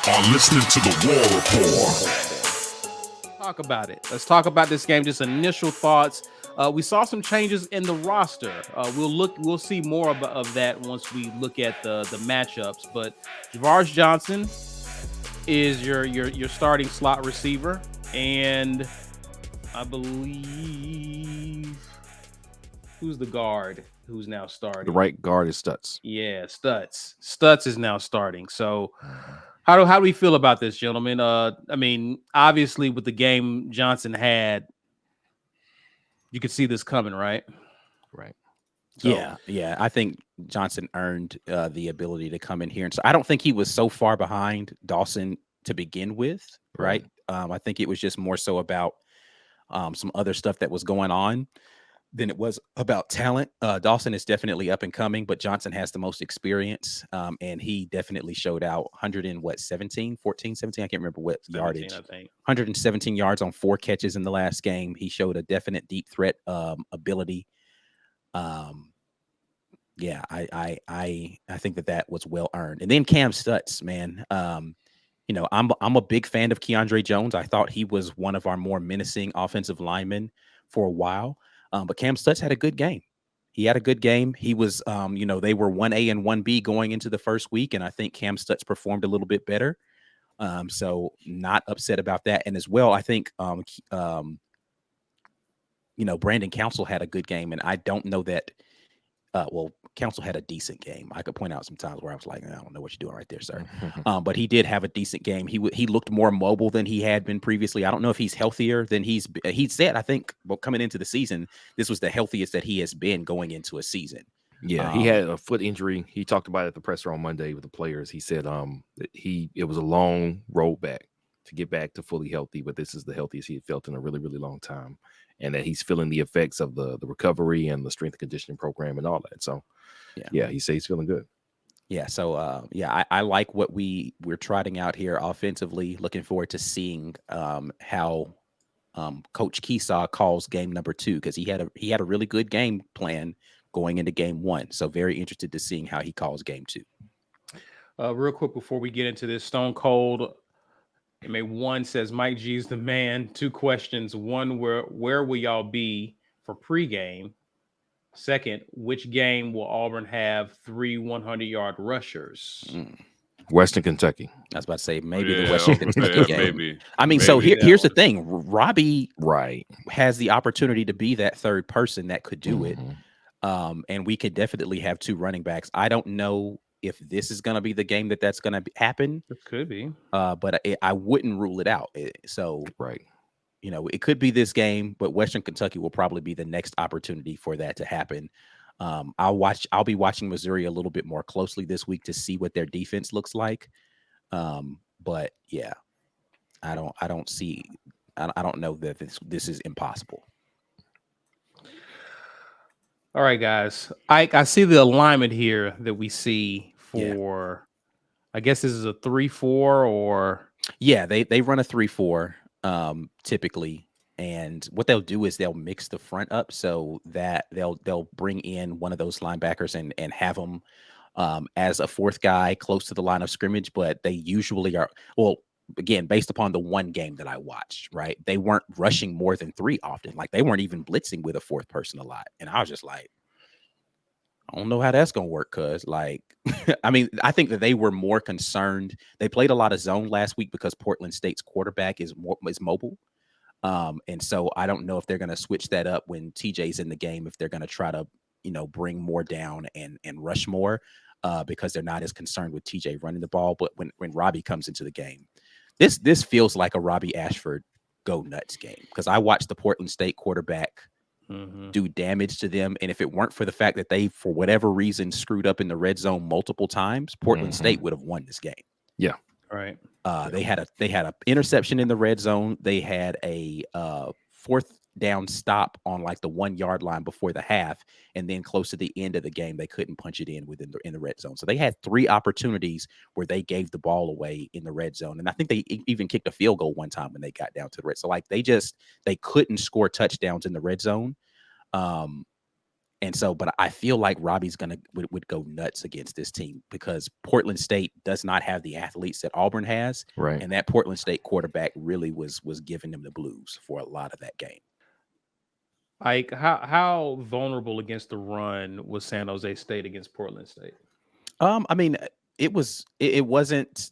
are listening to the War Report. Talk about it. Let's talk about this game. Just initial thoughts. We saw some changes in the roster. We'll see more of that once we look at the matchups. But Javaris Johnson is your starting slot receiver, and I believe who's the guard who's now starting? The right guard is Stutz. Yeah, Stutz. Stutz is now starting. So how do we feel about this, gentlemen? I mean, obviously with the game Johnson had, you could see this coming, right? Right. So, yeah. I think Johnson earned the ability to come in here, and so I don't think he was so far behind Dawson to begin with, right? I think it was just more so about some other stuff that was going on than it was about talent. Dawson is definitely up and coming, but Johnson has the most experience, and he definitely showed out 17, 14, 17. I can't remember what 17, yardage. I think 117 yards on 4 catches in the last game. He showed a definite deep threat ability. Yeah, I think that was well earned. And then Cam Stutz, man. You know, I'm a big fan of Keandre Jones. I thought he was one of our more menacing offensive linemen for a while. But Cam Stutz had a good game. He had a good game. He was, you know, they were 1A and 1B going into the first week, and I think Cam Stutz performed a little bit better. So not upset about that. And as well, I think, you know, Brandon Council had a good game, and I don't know that. Well, Council had a decent game. I could point out some times where I was like, I don't know what you're doing right there, sir. But he did have a decent game. He looked more mobile than he had been previously. I don't know if he's healthier than he said. I think, well, coming into the season, this was the healthiest that he has been going into a season. Yeah, he had a foot injury. He talked about it at the presser on Monday with the players. He said that it was a long road back to get back to fully healthy, but this is the healthiest he had felt in a really, really long time. And that he's feeling the effects of the recovery and the strength and conditioning program and all that. So, yeah, he says he's feeling good. Yeah. So, I like what we're trotting out here offensively. Looking forward to seeing how Coach Keesaw calls game number 2, because he had a really good game plan going into game 1. So, very interested to seeing how he calls game 2. Real quick before we get into this, Stone Cold MA1 says Mike G is the man. 2 questions. 1, where will y'all be for pregame? 2nd, which game will Auburn have 3 100-yard rushers? Western Kentucky. I was about to say maybe the Western Kentucky game. Maybe. I mean, so here's the thing. Robbie has the opportunity to be that third person that could do it. And we could definitely have 2 running backs. I don't know if this is going to be the game that's going to happen. It could be. But I wouldn't rule it out. So, you know, it could be this game, but Western Kentucky will probably be the next opportunity for that to happen. I'll be watching Missouri a little bit more closely this week to see what their defense looks like. But yeah, I don't know that this is impossible. All right, guys. I see the alignment here that we see for, I guess this is a 3-4 or. Yeah, they run a 3-4 typically. And what they'll do is they'll mix the front up so that they'll bring in one of those linebackers and have them as a 4th guy close to the line of scrimmage. But they usually are, well, again, based upon the one game that I watched, right? They weren't rushing more than 3 often. Like, they weren't even blitzing with a 4th person a lot. And I was just like, I don't know how that's going to work, cuz, like, I mean, I think that they were more concerned. They played a lot of zone last week because Portland State's quarterback is mobile. And so I don't know if they're going to switch that up when TJ's in the game, if they're going to try to, you know, bring more down and rush more because they're not as concerned with TJ running the ball. But when Robbie comes into the game, this feels like a Robbie Ashford go nuts game, because I watched the Portland State quarterback do damage to them. And if it weren't for the fact that they, for whatever reason, screwed up in the red zone multiple times, Portland State would have won this game. Yeah. Right. They had a interception in the red zone. They had a 4th down stop on like the 1 yard line before the half, and then close to the end of the game, they couldn't punch it in in the red zone. So they had 3 opportunities where they gave the ball away in the red zone, and I think they even kicked a field goal one time when they got down to the red. So like they couldn't score touchdowns in the red zone. And so, but I feel like Robbie's would go nuts against this team because Portland State does not have the athletes that Auburn has, Right. and that Portland State quarterback really was giving them the blues for a lot of that game. Like how vulnerable against the run was San Jose State against Portland State? I mean, it wasn't.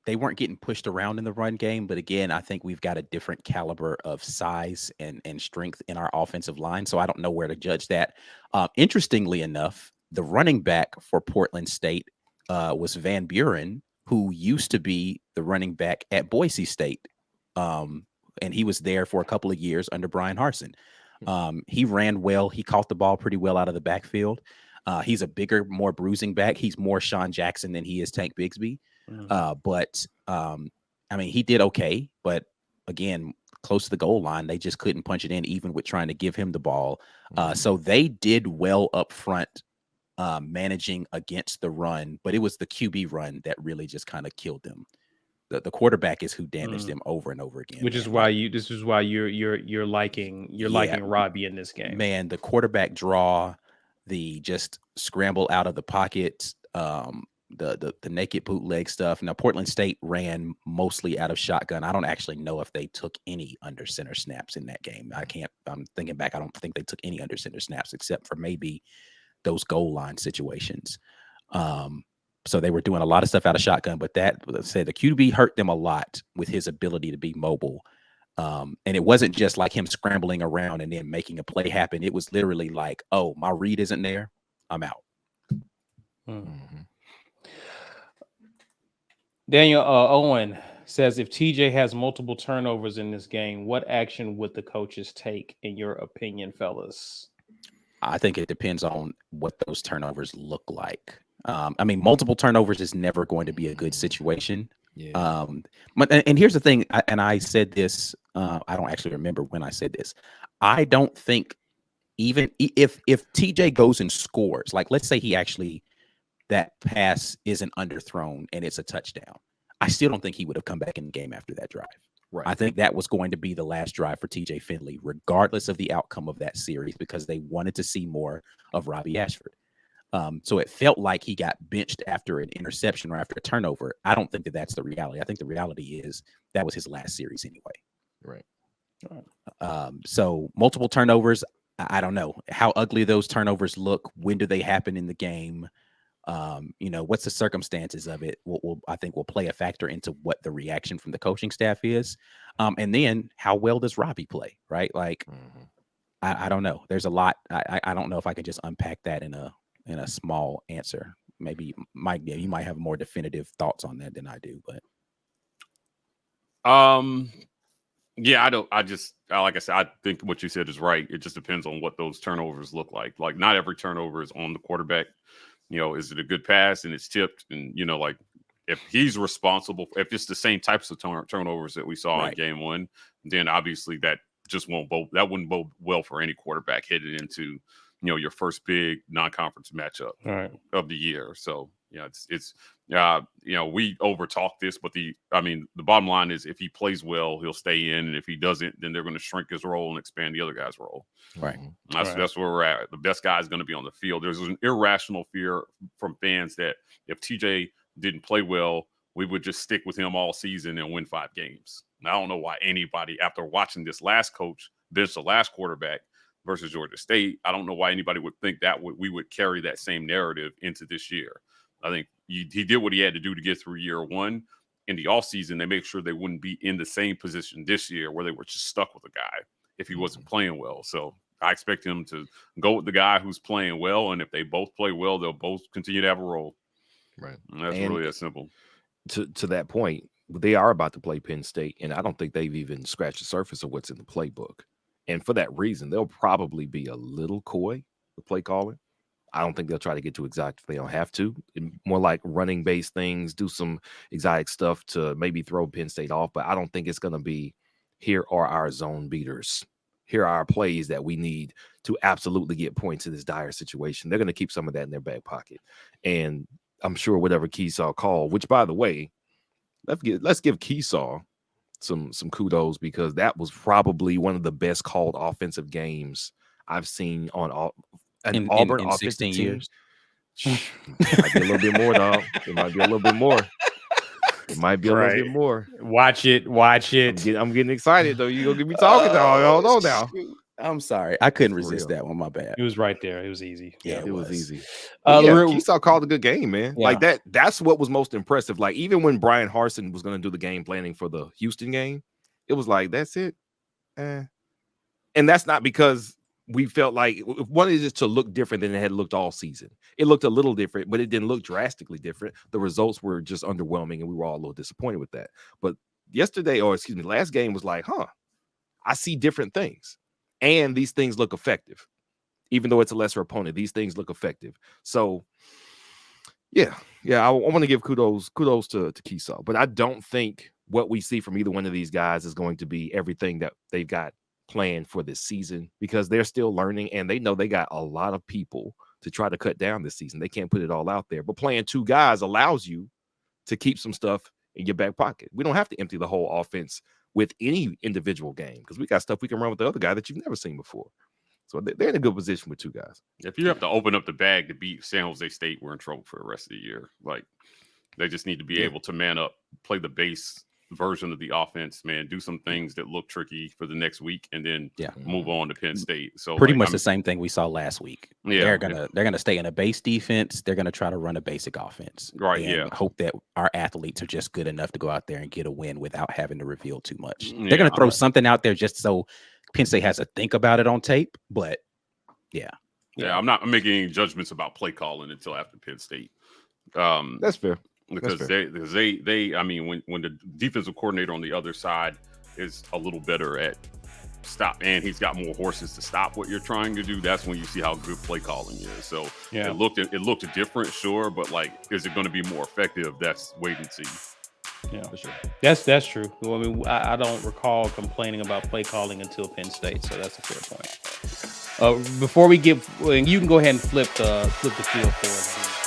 They weren't getting pushed around in the run game, but again, I think we've got a different caliber of size and strength in our offensive line, so I don't know where to judge that. Interestingly enough, the running back for Portland State was Van Buren, who used to be the running back at Boise State, and he was there for a couple of years under Brian Harsin. He ran well. He caught the ball pretty well out of the backfield. He's a bigger, more bruising back. He's more Sean Jackson than he is Tank Bigsby. But I mean, he did okay, but again, close to the goal line, they just couldn't punch it in, even with trying to give him the ball. So they did well up front, managing against the run, but it was the QB run that really just kind of killed them. The quarterback is who damaged them over and over again. Which is why you're liking Robbie in this game. Man, the quarterback draw, the just scramble out of the pocket, the naked bootleg stuff. Now, Portland State ran mostly out of shotgun. I don't actually know if they took any under center snaps in that game. I'm thinking back. I don't think they took any under center snaps except for maybe those goal line situations. So they were doing a lot of stuff out of shotgun, but let's say the QB hurt them a lot with his ability to be mobile. And it wasn't just like him scrambling around and then making a play happen. It was literally like, oh, my read isn't there, I'm out. Daniel Owen says, if TJ has multiple turnovers in this game, what action would the coaches take, in your opinion, fellas? I think it depends on what those turnovers look like. I mean, multiple turnovers is never going to be a good situation. Yeah. And here's the thing, and I said this, I don't actually remember when I said this. I don't think even if TJ goes and scores, like let's say that pass isn't underthrown and it's a touchdown, I still don't think he would have come back in the game after that drive. Right. I think that was going to be the last drive for TJ Finley, regardless of the outcome of that series, because they wanted to see more of Robbie Ashford. So it felt like he got benched after an interception or after a turnover. I don't think that that's the reality. I think the reality is that was his last series anyway. Right. So multiple turnovers. I don't know how ugly those turnovers look. When do they happen in the game? What's the circumstances of it? I think will play a factor into what the reaction from the coaching staff is. And then how well does Robbie play? Right. Like, I don't know. There's a lot. I don't know if I can just unpack that in a small answer. Maybe Mike, you might have more definitive thoughts on that than I do, but yeah, I don't. Like I said, I think what you said is right. It just depends on what those turnovers look like. Like, not every turnover is on the quarterback. Is it a good pass and it's tipped? And like if he's responsible, if it's the same types of turnovers that we saw in game one, then obviously that just wouldn't bode well for any quarterback headed into your first big non-conference matchup of the year. So we overtalk this, but the bottom line is if he plays well, he'll stay in, and if he doesn't, then they're going to shrink his role and expand the other guy's role. Right. That's where we're at. The best guy is going to be on the field. There's an irrational fear from fans that if TJ didn't play well, we would just stick with him all season and win 5 games. And I don't know why anybody, after watching this last coach bench the last quarterback versus Georgia State, I don't know why anybody would think that we would carry that same narrative into this year. I think he did what he had to do to get through year one. In the offseason, they make sure they wouldn't be in the same position this year where they were just stuck with a guy if he wasn't playing well. So I expect him to go with the guy who's playing well, and if they both play well, they'll both continue to have a role. Right. And that's really that simple. To that point, they are about to play Penn State, and I don't think they've even scratched the surface of what's in the playbook. And for that reason, they'll probably be a little coy with play calling. I don't think they'll try to get too exact if they don't have to. More like running based things, do some exotic stuff to maybe throw Penn State off. But I don't think it's going to be, here are our zone beaters. Here are our plays that we need to absolutely get points in this dire situation. They're going to keep some of that in their back pocket. And I'm sure whatever Keesaw called, which, by the way, let's give Keesaw some kudos, because that was probably one of the best called offensive games I've seen an Auburn in offensive 16 team. years. It might be a little bit more, dog. It might be a little bit more. It might be a little bit Right. more. Watch it. I'm getting excited though. You gonna get me talking now? Hold on now. Shoot. I'm sorry. I couldn't For resist real. that one. My bad. It was right there. It was easy. Yeah, It was easy. Uh, Yeah, Lare- Keyshaw called a good game, man. Yeah. Like that's what was most impressive. Like even when Brian Harsin was going to do the game planning for the Houston game, it was like, that's it. And that's not because we felt like one is just to look different than it had looked all season. It looked a little different, but it didn't look drastically different. The results were just underwhelming, and we were all a little disappointed with that. But last game was like, I see different things. And these things look effective. Even though it's a lesser opponent, these things look effective. So, yeah, I want to give kudos to Keyshaw. But I don't think what we see from either one of these guys is going to be everything that they've got planned for this season, because they're still learning and they know they got a lot of people to try to cut down this season. They can't put it all out there. But playing two guys allows you to keep some stuff in your back pocket. We don't have to empty the whole offense with any individual game because we got stuff we can run with the other guy that you've never seen before. So they're in a good position with two guys. If you have to open up the bag to beat San Jose State, we're in trouble for the rest of the year. Like, they just need to be able to man up, play the base version of the offense, man, do some things that look tricky for the next week, and then move on to Penn State. So pretty much the same thing we saw last week. Yeah, they're gonna stay in a base defense. They're gonna try to run a basic offense, Right, and yeah. hope that our athletes are just good enough to go out there and get a win without having to reveal too much. Yeah, They're gonna throw something out there just so Penn State has to think about it on tape. But yeah, I'm not making any judgments about play calling until after Penn State. That's fair. Because they I mean, when the defensive coordinator on the other side is a little better at stop, and he's got more horses to stop what you're trying to do, that's when you see how good play calling is. So it looked different, sure, but like, is it going to be more effective? That's wait and see. Yeah, for sure. That's true. Well, I mean, I don't recall complaining about play calling until Penn State, so that's a fair point. Before we get, you can go ahead and flip the field for us.